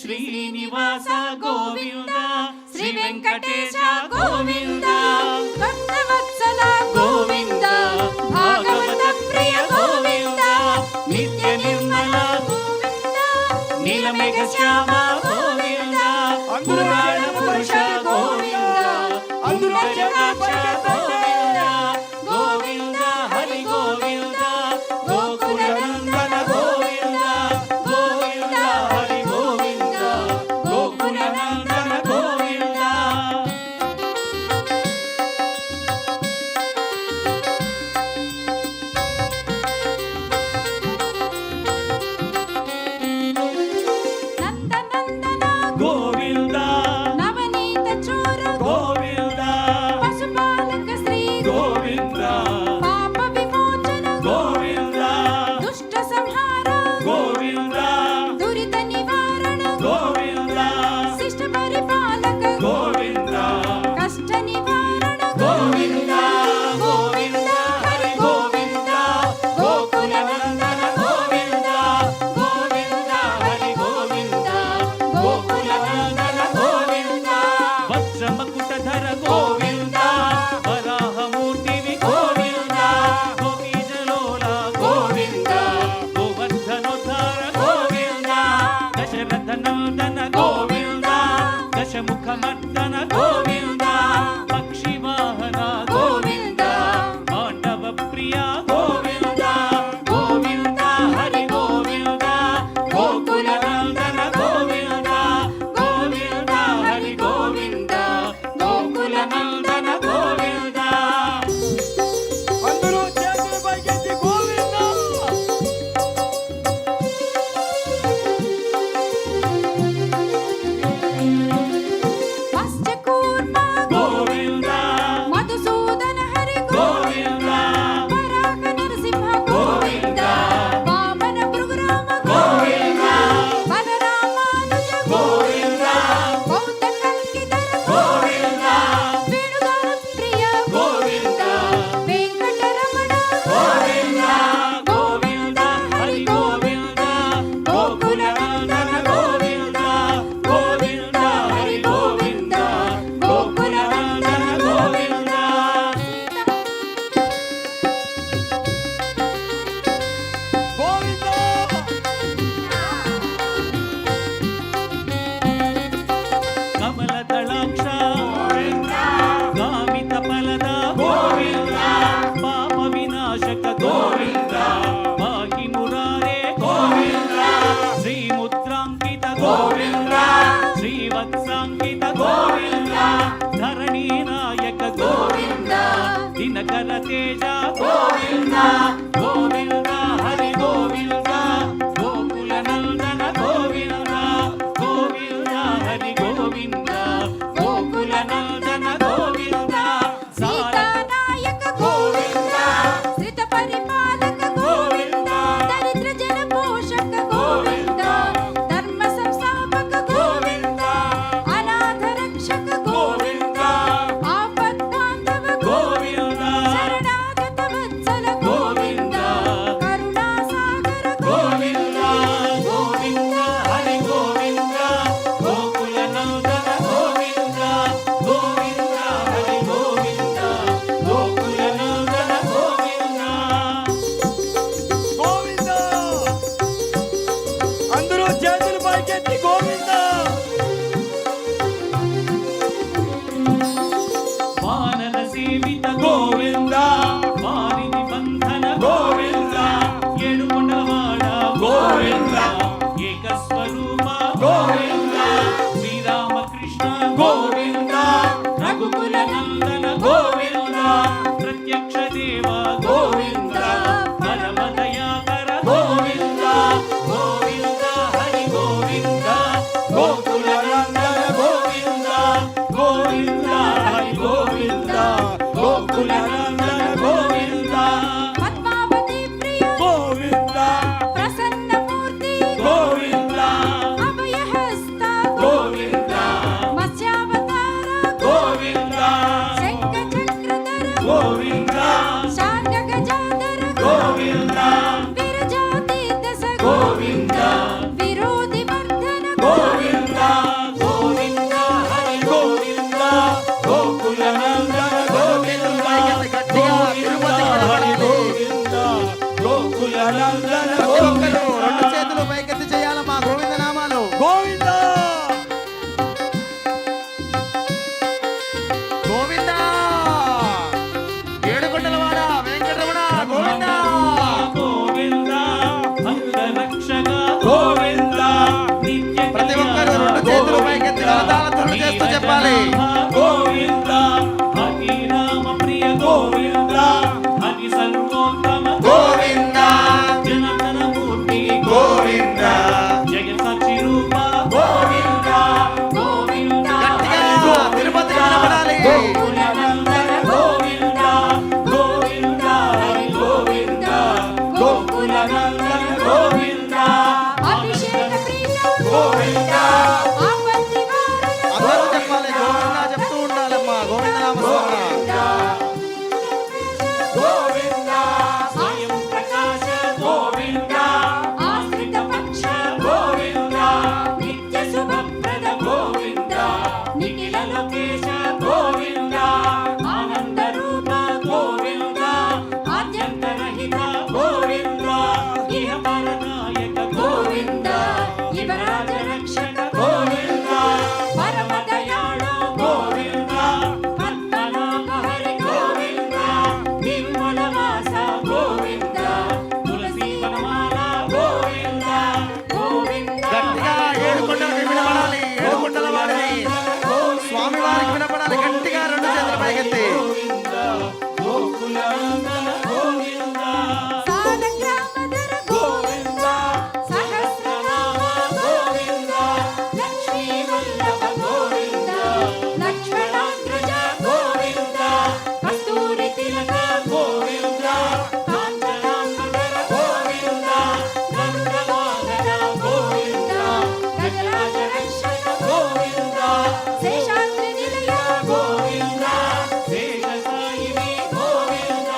శ్రీనివాస గోవింద శ్రీ వెంకటేశ గోవింద భక్తవత్సల గోవింద భాగవత ప్రియ గోవింద నిత్య నిర్మల గోవింద నీలమేఘ శ్యామ గోవింద పురాణ పురుష గోవింద అంబుజాక్ష గోవింద గోవింద హరి గోవింద గోకుల నందన గోవింద గోవింద హరి గోవింద గోకుల నందన గోవింద నందనందన గోవింద నవనీత చోర గోవింద పశుపాలక శ్రీ గోవింద పాప విమోచన గోవింద దుష్ట సంహార గోవింద దురిత నివారణ గోవింద శిష్ట పరిపాలక గోవింద కష్ట నివారణ గోవింద గోవింద హరి గోవింద గోకుల నందన గోవింద గోవింద హరి గోవింద గోకుల నందన గోవింద వజ్రమకుటధర గోవింద వరాహమూర్తివి గోవింద గోపీజలోల గోవింద గోవర్ధనోద్ధార గోవింద దశరథ నందన గోవింద దశముఖమర్దన గోవింద పక్షివాహన గోవింద పాండవ ప్రియ గోవింద గోవింద హరి గోవింద గోకుల నందన గోవింద గోవింద హరి గోవింద గోకుల నందన గోవింద అందరూ చేతులు పైకెత్తి గోవింద మత్స్యకూర్మ గోవింద మధుసూదన హరి గోవింద వరాహ నరసింహ గోవింద వామన భృగురామ గోవింద వనరామానుజ గోవింద బౌద్ధ కల్కిధర గోవింద వేణుగాన ప్రియ గోవింద వెంకటరమణ గోవింద గోవింద హరి గోవింద గోకుల నందన గోవింద గోవింద హరి గోవింద గోకుల నందన గోవింద గోవింద కమలదళాక్ష గామిత ఫలద గోవింద పాప వినాశక గోవింద పాహి మురారే గోవింద శ్రీముద్రాంకిత గోవింద శ్రీవత్సాంకిత గోవింద ధరణీ నాయక గోవింద దినకర తేజ గోవింద గోవింద హరి గోవింద గోకుల నందన గోవింద గోవింద హరి గోవింద గోకుల నందన గోవింద సీతానాయక గోవింద శ్రిత పరిపాలక గోవింద దరిద్ర జన పోషక గోవింద ధర్మ సంస్థాపక గోవింద అనాథ రక్షక గోవింద ఆపద్బాంధవ గోవింద శరణాగత వత్సల గోవింద కరుణాసాగర గోవింద గోవింద హరి గోవింద గోకుల నందన గోవింద గోవింద హరి గోవింద గోకుల నందన గోవింద గోవింద అందరూ చేతులు పైకెత్తి గోవింద వానర సేవిత గోవింద వారిని బంధన గోవింద ఏడుకొండవాడ గోవింద ఏకస్వరూప గోవింద శ్రీరామకృష్ణ గోవింద రఘుకుల నందన గోవింద ప్రత్యక్ష దేవ గోవింద పరమదయాకర గోవింద గోవింద హరి గోవింద గోకుల నందన గోవింద గోవింద హరి గోవింద గోకుల నందన గోవింద పద్మావతి ప్రియ గోవింద ప్రసన్న మూర్తి గోవింద అభయ చేయాలి. గోవింద హరి రామ ప్రియ గోవింద హరి సర్వోత్తమ గోవింద జనార్దన మూర్తి గోవింద జగత్ సాక్షి రూప గోవింద గోవింద గట్టిగా తిరుపతి వినపడాలి. గోకులనందన గోవింద గోవింద హరి గోవింద గోకులనందన గోవింద అభిషేక ప్రియ గోవింద ఆపత్తి అందరూ చెప్పాలి. గోవింద చెప్తూ ఉండాలమ్మా. గోవింద నామస్మరణ. గోవింద స్వయం ప్రకాశ గోవింద ఆశ్రిత పక్ష గోవింద నిత్య శుభప్రద గోవింద నిఖిల లోకేశ గోవింద ఆనంద రూప గోవింద ఆద్యంతరహిత గోవింద ఇహ పరనాయక గోవింద యువరాజ రక్షక గోవింద పరమ దయాళు గోవింద పద్మనాభ హరి గోవింద నిర్మల వాస గోవింద తులసి వనమాల గోవింద గోవింద గట్టిగా ఏడుకొండలకి వినపడాలి. ఏడుకొండల వాడిని స్వామి వారికి వినపడాలి. గట్టిగా రెండు చేతుల పైకెత్తి గోకులానందన గోవింద సాలగ్రామధర గోవింద సహస్రనామ గోవింద లక్ష్మీ వల్లభ గోవింద లక్ష్మణాగ్రజ గోవింద కస్తూరి తిలక గోవింద కాంచనాంబర గోవింద గంగవాహన గోవింద గజరాజ రక్షక గోవింద శేషాద్రి నిలయ గోవింద శేషసాయిని గోవింద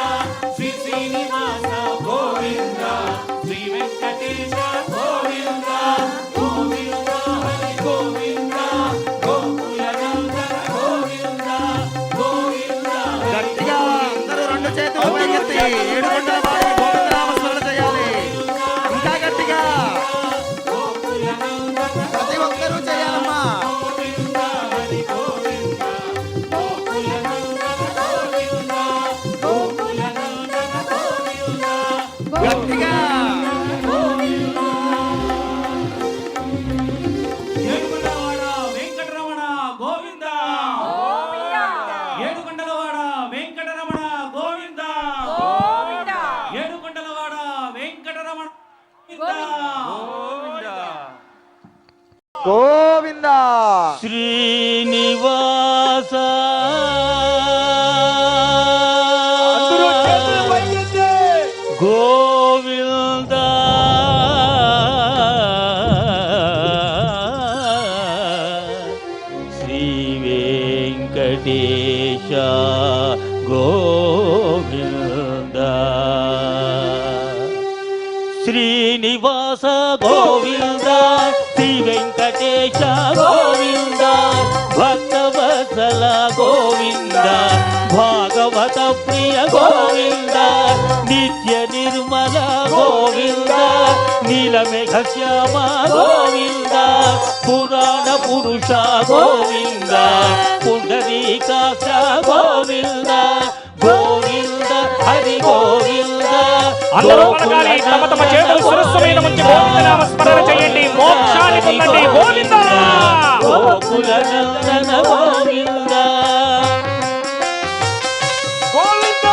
శ్రీ శ్రీనివాస గోవింద శ్రీ వెంకటేశ గోవింద గోవింద హరి గోవింద గోకులనందన గోవింద గోవింద గట్టిగా అందరూ రెండు చేతులు పైకెత్తి ఏడుకొండల వాడిని గోవింద నామస్మరణ చేయాలి. ఇంకా గట్టిగా గోకులనందన ప్రతి ఒక్కరూ చేయాలమ్మా. గోవింద హరి గోవింద గోకులనందన గోవింద గోకులనందన గోవింద గట్టిగా ఏడుకొండలవాడ వెంకటరమణ గోవింద ఏడుకొండలవాడ వెంకటరమణ గోవింద ఏడుకొండలవాడ వెంకటరమణ గోవింద గోవింద శ్రీనివాస అందరూ చేతులు పైకెత్తి గోవింద శ్రీ వెంకటేశ గోవింద శ్రీనివాస గోవింద శ్రీ వెంకటేశ గోవింద భక్తవత్సల గోవింద భాగవత ప్రియ గోవింద నిత్య నిర్మల గోవింద నీలమేఘ శ్యామ గోవింద పురాణ పురుష గోవింద పుండరీకాక్ష గోవింద గోవింద హరి గోవింద అందరూ పలకాలి. తమ తమ చేతులు శిరస్సు మీద ఉంచి గోవింద నామ స్మరణ చేయండి. మోక్షాన్ని పొందండి. గోవింద గోకులనందన గోవింద గోవింద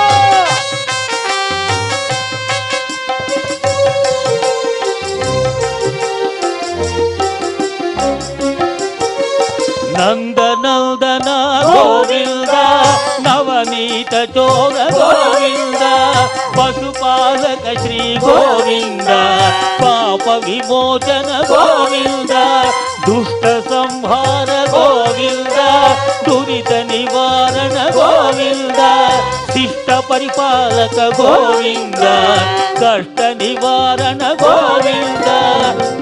నందనందన గోవింద నవనీత చోర గోవింద పశుపాలక శ్రీ గోవింద పాప విమోచన గోవింద దుష్ట సంహార గోవింద దురిత నివారణ గోవింద శిష్ట పరిపాలక గోవింద కష్ట నివారణ గోవింద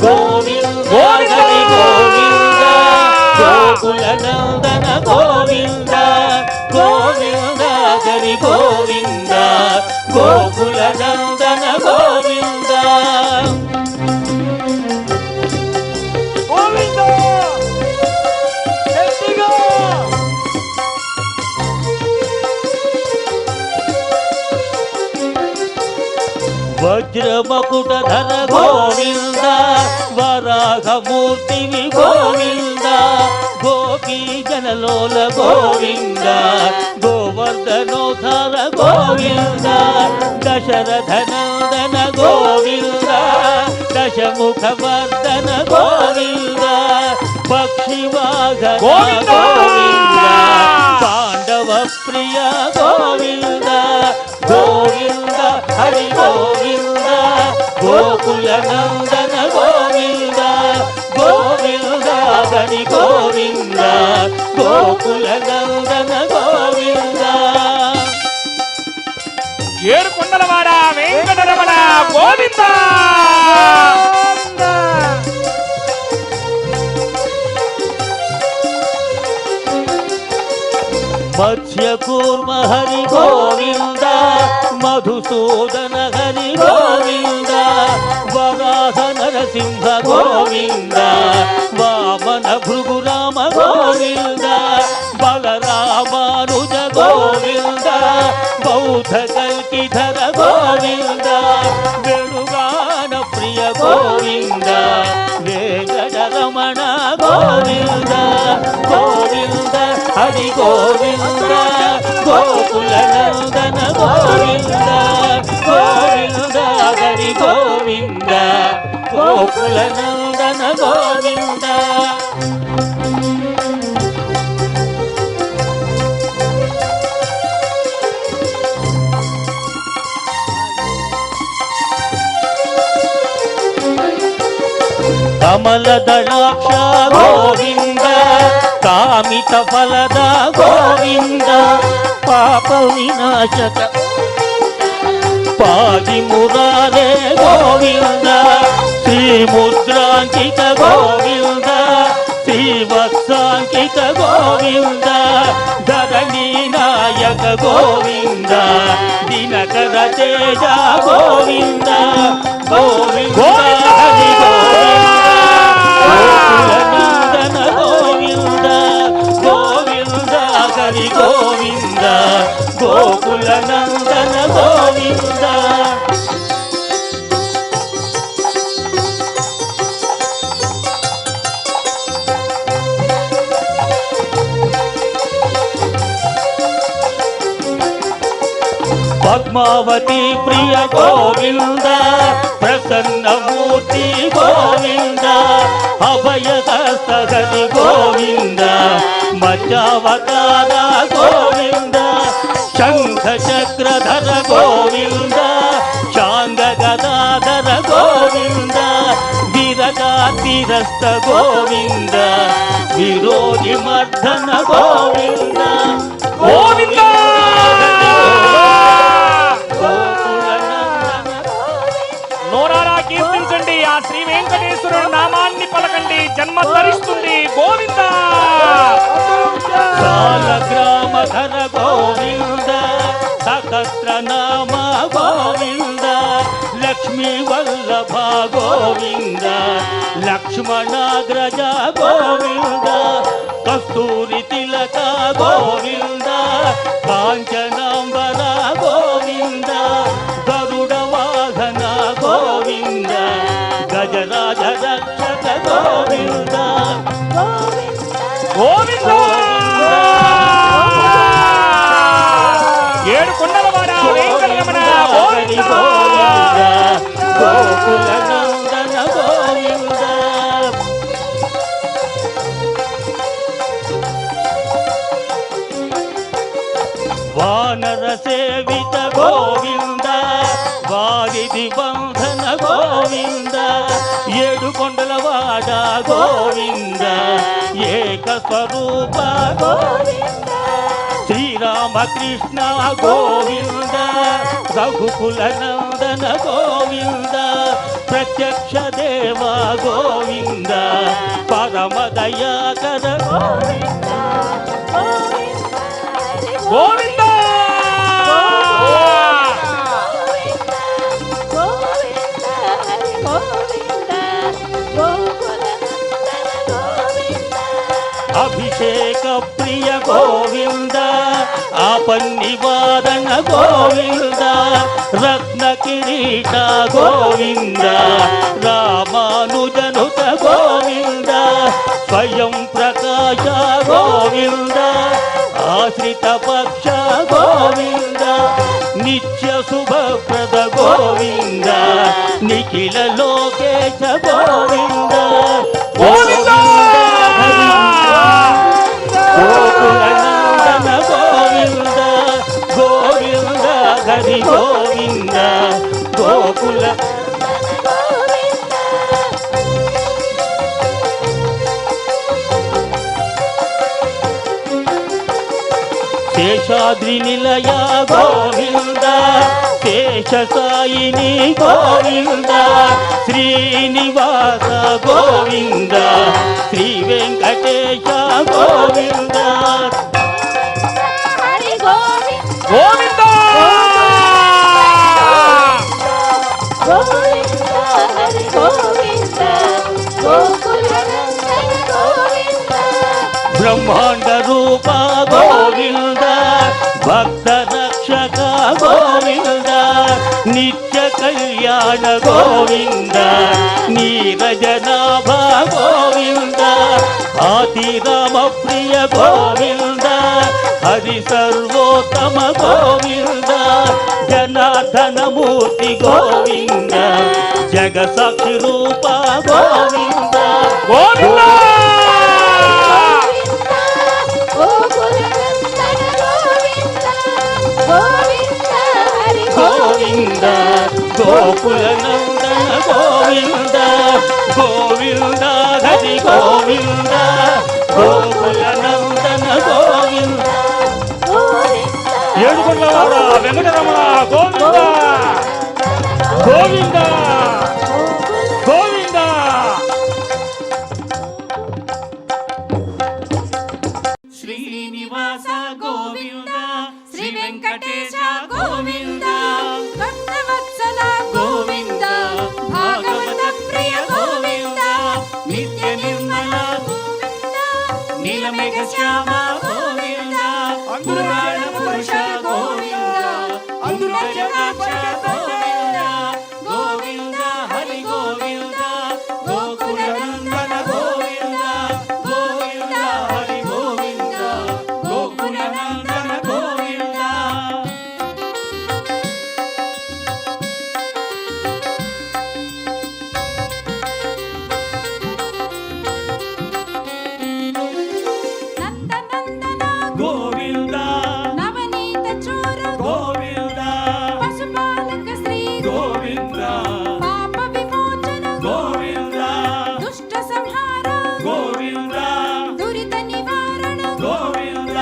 గోవింద హరి గోవింద గోకులనందన గోవింద గోవింద హరి గోవింద గోకులనందన గోవింద గోవింద గట్టిగా వజ్రమకుటధర గోవింద వరాహమూర్తివి గోవింద గోపీ జన లోల గోవింద గోవర్ధనోధార గోవింద దశరథ నందన గోవింద దశముఖవర్ధన గోవింద పక్షివాహన గోవింద! గోవింద పాండవ ప్రియ గోవింద గోవింద హరి గోవింద గోకుల నందన గోవింద గోవింద హరి గోవింద గోకుల నందన గోవింద ఏడుకొండలవాడ వెంకటరమణ గోవింద మత్స్యకూర్మ హరి గోవింద మధుసూదన హరి గోవింద వరాహ నరసింహ గోవింద వామన భృగురామ గోవింద బలరామానుజ గోవింద బౌద్ధ కల్కిధర గోవింద వేణుగాన ప్రియ గోవింద వెంకటరమణ గోవింద గోవింద హరి గోవింద గోకుల నందన గోవింద గోవింద హరి గోవింద గోకుల నందన గోవింద కమల దళాక్ష గోవింద కామిత ఫలద గోవింద పాప వినాశక పాది మురారే గోవింద శ్రీముద్రాంకిత గోవింద శ్రీవత్సాంకిత గోవింద ధరణి నాయక గోవింద దినకర తేజ గోవింద గోవింద హరి గోవింద గోవింద గోవింద హరి గోవింద గోకుల నందన గోవింద పద్మావతి ప్రియ గోవింద ప్రసన్నమూర్తి గోవింద అభయహస్తహరి గోవింద మధ్యావతార గోవింద శంఖ చక్రధర గోవింద శాంగ గదాధర గోవింద విరగాతిరస్త గోవింద విరోధి మర్దన గోవింద గోవింద నోరారా కీర్తించండి ఆ శ్రీ వెంకటేశ్వరుడు నామాన్ని పలకండి జన్మ ధరిస్తుంది గోవింద గ్రామధర గోవింద సహస్ర నామ గోవింద లక్ష్మీ వల్లభ గోవింద లక్ష్మణాగ్రజ గోవింద కస్తూరి తిలక గోవింద కాంచనాంబర గోవింద గరుడ వాహన గోవింద గజరాజ రక్షక గోవింద గోవింద ఏడుకొండలవాడ వెంకటరమణ గోవింద గోకుల నందన గోవింద వానర సేవిత గోవింద వారిది బంధన గోవింద ఏడుకొండలవాడ గోవింద ఏక స్వరూప గోవింద శ్రీరామకృష్ణ గోవింద రఘుకుల నందన గోవింద ప్రత్యక్ష దేవ గోవింద పరమ దయాకర గోవింద గోవింద అభిషేక ప్రియ గోవింద ఆపన్నివాదన గోవింద రత్న కిరీట గోవింద రామానుజనుత గోవింద స్వయం ప్రకాశ గోవింద ಗೋವಿಂದ ಆಶ್ರಿತ ಪಕ್ಷ ಗೋವಿಂದ ನಿತ್ಯ ಶುಭಪ್ರದ ಗೋವಿಂದ ನಿಖಿಲ ಲೋಕೇಶ ಗೋವಿಂದ ಗೋವಿಂದ ಗೋಕುಲನಂದನ ಗೋವಿಂದ ಗೋವಿಂದ ಹರಿ ಗೋವಿಂದ ಗೋಕುಲ ಶೇಷಾದ್ರಿ ನಿಲಯ ಗೋವಿಂದ ಶೇಷ ಸಾಯಿನಿ ಗೋವಿಂದ ಶ್ರೀನಿವಾಸ ಗೋವಿಂದ ಶ್ರೀ ವೆಂಕಟೇಶ ಗೋವಿಂದ ಹರಿ ಗೋವಿಂದ ಗೋವಿಂದ ಗೋವಿಂದ ಹರಿ ಗೋವಿಂದ ಗೋಕುಲನಂದನ ಗೋವಿಂದ ಬ್ರಹ್ಮಾಂಡ ರೂಪ ಗೋವಿಂದ ಭಕ್ತ ರಕ್ಷಕ ಗೋವಿಂದ ನಿತ್ಯ ಕಲ್ಯಾಣ ಗೋವಿಂದ ನೀರಜನಾಭ ಗೋವಿಂದ ಆದಿರಾಮ ಪ್ರಿಯ ಗೋವಿಂದ ಹರಿ ಸರ್ವೋತ್ತಮ ಗೋವಿಂದ ಜನಾರ್ದನ ಮೂರ್ತಿ ಗೋವಿಂದ ಜಗಸಾಕ್ಷಿ ರೂಪ ಗೋವಿಂದ ಗೋವಿಂದ ಗೋಕುಲನಂದನ ಗೋವಿಂದ ಗೋವಿಂದ ಹರಿ ಗೋವಿಂದ ಗೋಕುಲನಂದನ ಗೋವಿಂದ ಗೋವಿಂದ ಹರಿ ಗೋವಿಂದ ಗೋಕುಲನಂದನ ಗೋವಿಂದ ఏడుకొండలవాడ వెంకటరమణ గోవింద గోవింద గోవింద శ్రీనివాస గోవింద శ్రీ వెంకటేశ గోవింద గోవింద భక్తవత్సల గోవింద భాగవత ప్రియ గోవింద నిత్య నిర్మల గోవింద నీలమేఘ శ్యామ గోవింద పురాణ పురుష గోవింద అమృత జగాక్ష గోవింద గోవింద హరి గోవింద గోకులనందన గోవింద గోవింద హరి గోవింద గోకులనందన గోవింద నందనందన గోవింద నవనీత చోర గోవింద పశుపాలక శ్రీ గోవింద పాప విమోచన గోవింద దుష్ట సంహార గోవింద దురిత నివారణ గోవింద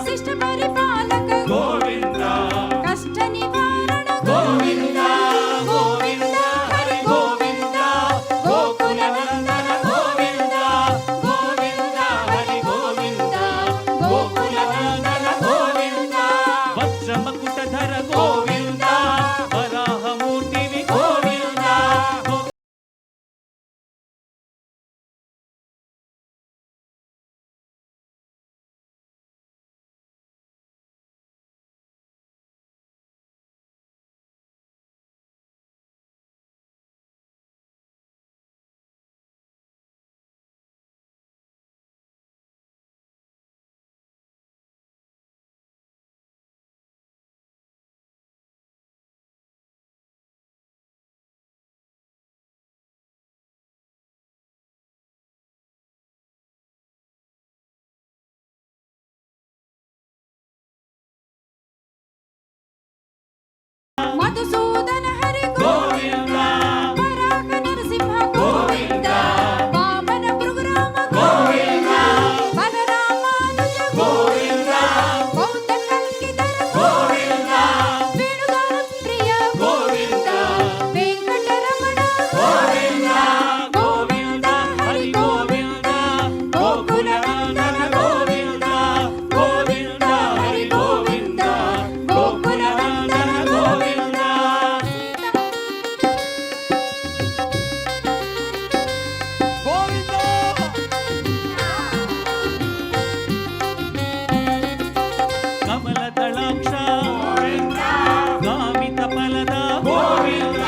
శిష్ట పరిపాలక గోవింద కష్ట నివారణ గోవింద గోవింద హరి గోవింద గోకులనందన గోవింద గోవింద హరి గోవింద గోకులనందన గోవింద వత్సమకుటధర గోవింద వరాహమూర్తివి గోవింద మధుసూదన హరి గోవింద వరాహ నరసింహ గోవింద వామన భృగురామ గోవింద బలరామానుజ గోవింద బౌద్ధ కల్కిధర గోవింద వేణుగాన ప్రియ గోవింద వెంకటరమణ గోవింద గోవింద హరి గోవింద గోకులనందన గోవింద గోవింద హరి గోవింద గోకులనందన గోవింద కమలదళాక్ష గామిత ఫలద గోవింద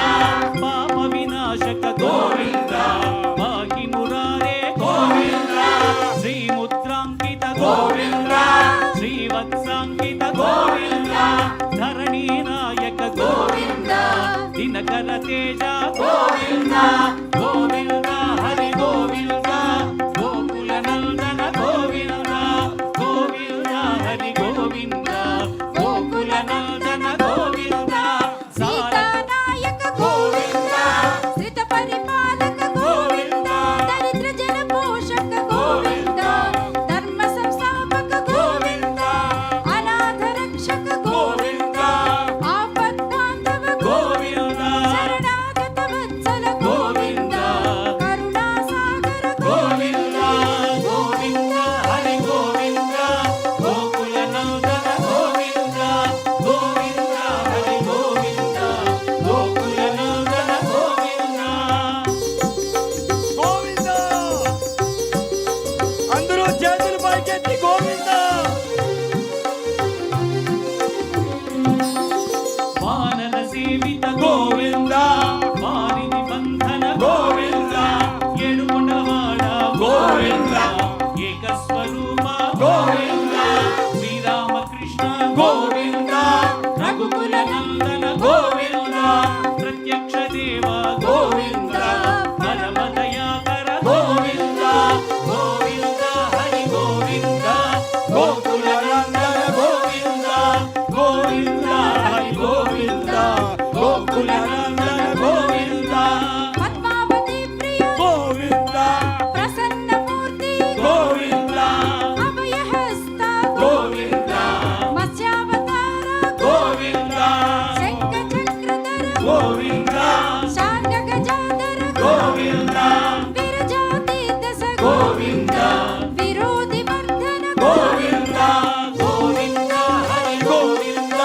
పాప వినాశక గోవింద పాహి మురారే గోవింద శ్రీముద్రా అందరూ చేతులు పైకెత్తి గోవింద వానర సేవిత గోవింద వారిని బంధన గోవింద ఏడుకొండలవాడ గోవింద ఏకస్వరూప గోవింద శ్రీరామకృష్ణ గోవింద రఘుకుల నందన గోవింద ప్రత్యక్ష దేవ గోవింద పరమ దయాకర గోవింద గోవింద హరి గోవింద గోకుల నందన గోవింద గోవింద హరి గోవింద గోకుల నందన గోవింద పద్మావతి ప్రియ గోవింద ప్రసన్నమూర్తి గోవింద అభయహస్త గోవింద మత్స్యావతార గోవింద శంఖచక్రధర గోవింద శాండగజాధర గోవింద విరజాతీదశ గోవింద విరోధి వర్ధన గోవింద గోవింద హరి గోవింద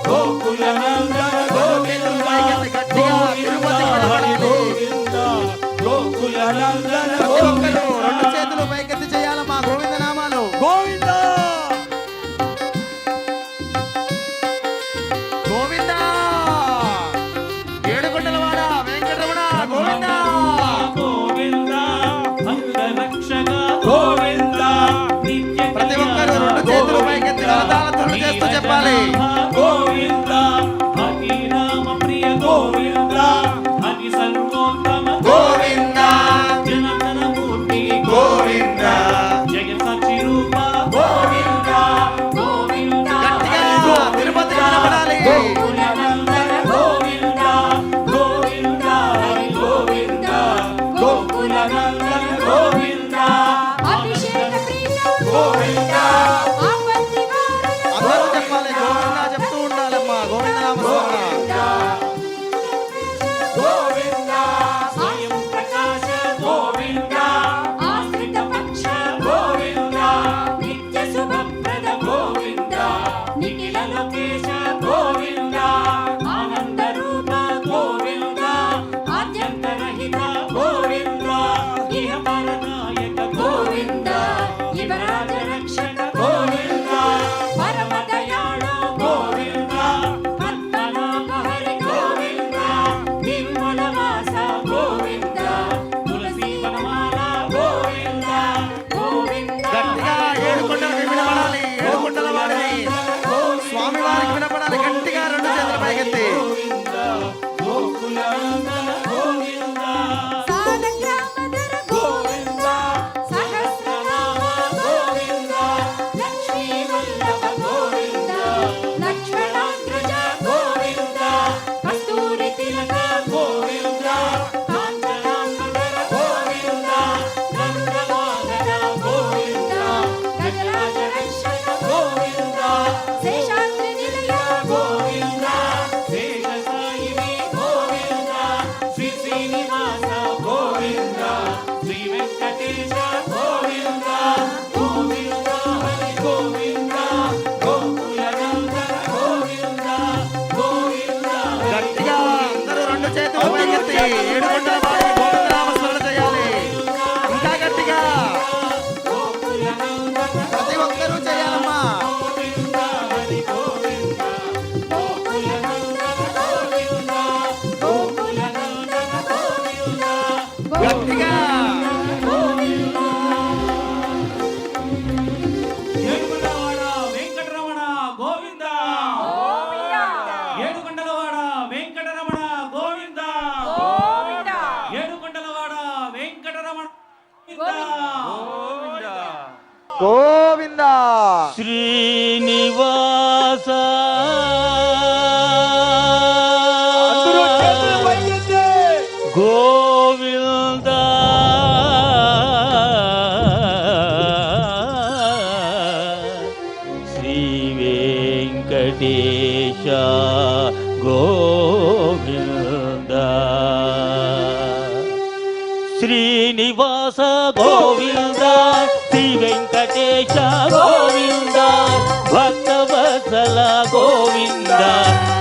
గోకుల నందన గోవింద గట్టిగా తిరుపతి వినపడాలి. గోవింద గోకుల నందన ప్రతి ఒక్కరూ గోవింద రెండు చేతులు పైకెత్తి చేయాలమ్మా గోవింద నామాలు గోవింద గోవింద ఏడుకొండలవాడ వెంకటరమణ గోవింద గోవింద భక్త రక్షక గోవింద నిత్య ప్రతి ఒక్కరూ రెండు చేతులు పైకెత్తి కరతాళ ధ్వనులు చేస్తూ చెప్పాలి గోవింద హరి రామ ప్రియ గోవింద హరి సర్వోత్తమ గోవింద జనార్దన మూర్తి గోవింద జగత్ సాక్షి రూప గోవింద గోవింద గట్టిగా తిరుపతి వినపడాలి గోకుల నందన గోవింద గోవింద హరి గోవింద గోకుల నందన గోవింద అభిషేక ప్రియ గోవింద ఆపత్తి వారణ అందరూ చెప్పాలి గోవింద చెప్తూ ఉండాలమ్మా గోవింద నామస్మరణ గోవింద స్వయం ప్రకాశ గోవింద ఆశ్రిత పక్ష గోవింద నిత్య శుభప్రద గోవింద నిఖిల లోకేశ గోవింద ఆనంద రూప గోవింద ఆద్యంత రహిత గోవింద ఇహ పరనాయక గోవింద యువరాజ రక్షక గోవింద పరమ దయాళు గోవింద పద్మనాభ హరి గోవింద నిర్మల వాస గోవింద తులసి వనమాల గోవింద గోవింద గట్టిగా ఏడుకొండలకి వినపడాలి ఏడుకొండలవాడిని స్వామి వారికి వినపడాలి గట్టిగా రెండు చేతులు పైకెత్తి గోకుల నందన గోవింద సాలగ్రామధర గోవింద సహస్రనామ గోవింద లక్ష్మీ వల్లభ గోవింద లక్ష్మణాగ్రజ గోవింద కస్తూరి తిలక గోవింద కాంచనాంబర గోవింద గంగవాహన గోవింద గజరాజ రక్షక గోవింద శేషాద్రి నిలయ గోవింద శేష సాయిని గోవింద శ్రీ శ్రీనివాస గోవింద శ్రీ వెంకటేశ గోవింద గోవింద హరి గోవింద గోకుల నందన గోవింద గోవింద గట్టిగా అందరూ రెండు చేతులు పైకెత్తి ఏడుకొండలవాడిని గోవింద నామస్మరణ చేయాలి ఇంకా గట్టిగా గోకుల నందన ప్రతి ఒక్కరూ చేయాలమ్మా గోవింద హరి గోవింద గోకుల నందన గోవింద గోకుల నందన గోవింద గట్టిగా ఏడుకొండలవాడ వెంకటరమణ గోవింద ఏడుకొండలవాడ వెంకటరమణ గోవింద ఏడుకొండలవాడ వెంకటరమణ గోవింద గోవింద శ్రీనివాస గోవింద శ్రీ వెంకటేశ గోవింద శ్రీనివాస గోవింద శ్రీ వెంకటేశ గోవింద భక్తవత్సల గోవింద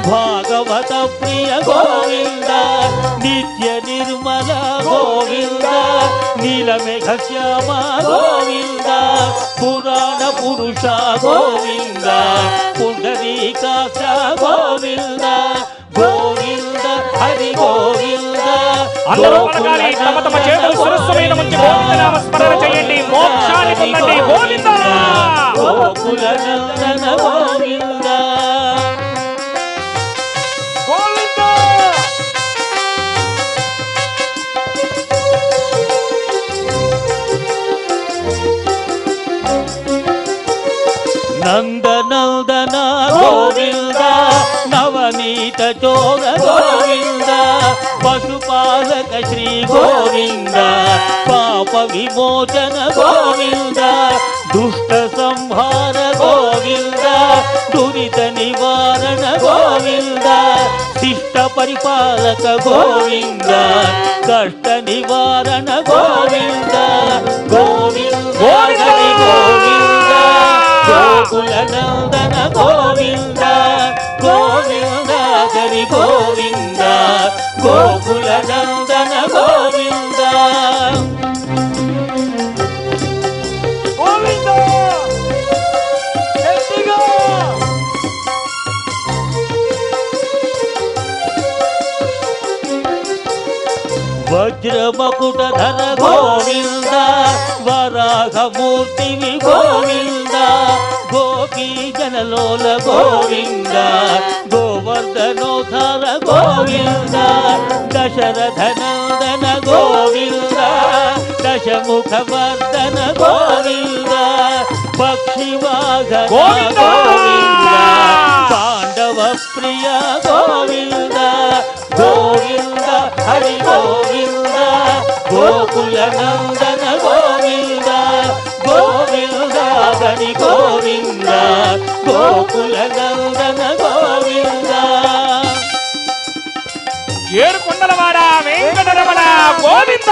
భాగవత ప్రియ గోవింద నిత్య నిర్మల గోవింద నీలమేఘ శ్యామ గోవింద పురుష గోవింద పుండరీకాక్ష గోవింద గోవింద హరి గోవింద. అందరూ పలకాలి, తమ తమ చేతులు శిరస్సు మీద ఉంచి గోవిందనామ స్మరణ చేయండి, మోక్షాన్ని పొందండి. గోవింద గోకుల నందన గోవింద గోవింద. నందనందన గోవింద నవనీత చోర గోవింద పశుపాలక శ్రీ గోవింద పాప విమోచన గోవింద దుష్ట సంహార గోవింద దురిత నివారణ గోవింద శిష్ట పరిపాలక గోవింద కష్ట నివారణ గోవింద గోవింద హరి గోవింద గోకుల నందన గోవింద గోవింద హరి గోవింద గోకుల నందన గోవింద గోవింద గట్టిగా. వజ్రమకుటధర గోవింద వరాహమూర్తివి గోవింద గోపీ జనలోల గోవింద గోవర్ధనోధర గోవింద దశరథనందన గోవింద దశముఖవర్ధన గోవింద పక్షివాహన గోవింద. గోవింద పాండవ ప్రియ గోవింద గోవింద హరి గోవింద గోకుల నందన గోవింద గోవింద హరి గోవింద గోకుల నందన గోవింద. ఏడు కొండలవాడ వెంకటరమణ గోవింద.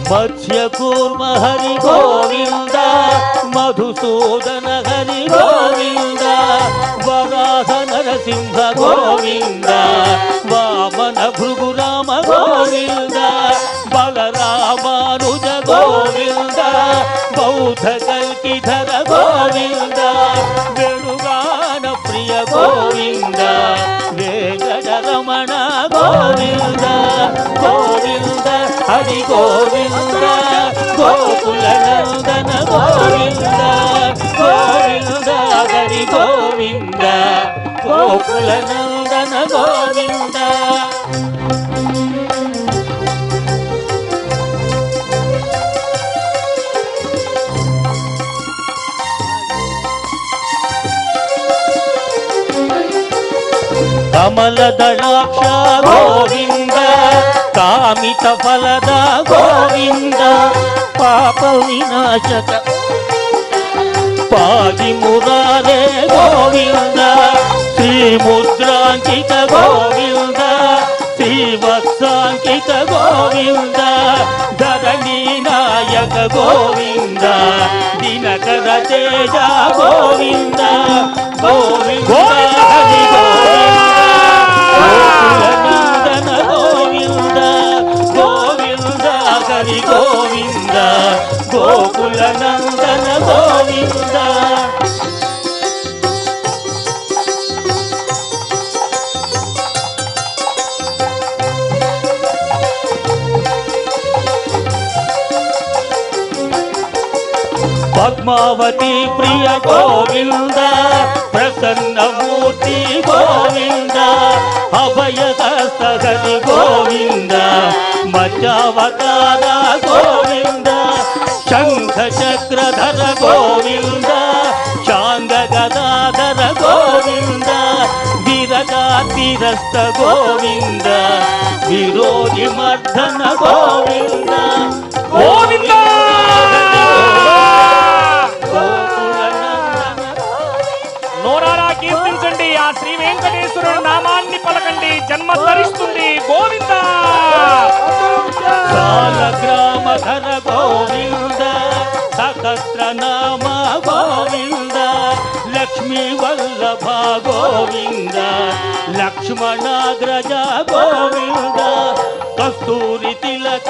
మత్స్యకూర్మ హరి గోవింద మధుసూదన హరి గోవింద వరాహ నరసింహ గోవింద వామన భృగురామ గోవింద బలరామానుజ గోవింద బౌద్ధ కల్కిధర గోవింద వేణుగాన ప్రియ గోవింద వెంకటరమణ గోవింద గోవింద హరి గోవింద గోకుల నందన గోవింద గోవింద హరి గోవింద గోకుల నందన గోవింద. కమల దళాక్ష గోవింద కామిత ఫలద గోవింద పాప వినాశక పాది మురారే గోవింద శ్రీముద్రాంకిత గోవింద శ్రీవత్సాంకిత గోవింద ధరణీ నాయక గోవింద దినకర తేజ గోవింద గోవింద హరి గోవింద గోకుల నందన గోవింద గోవింద హరి గోవింద గోకుల నందన గోవింద. పద్మావతి ప్రియ గోవింద ప్రసన్నమూర్తి గోవింద అభయహస్త హరి గోవింద మధ్యావతార గోవింద శంఖ చక్రధర గోవింద శాంగ గదాధర గోవింద విరగాతిరస్త గోవింద విరోధి మర్దన గోవింద గోవింద నోరారా కీర్తించండి, ఆ శ్రీ వెంకటేశ్వరుడు నామాన్ని పలకండి, జన్మ తరిస్తుంది. గోవింద గ్రామధర గోవింద సహస్ర నామ గోవింద లక్ష్మీ వల్లభ గోవింద లక్ష్మణాగ్రజ గోవింద కస్తూరి తిలక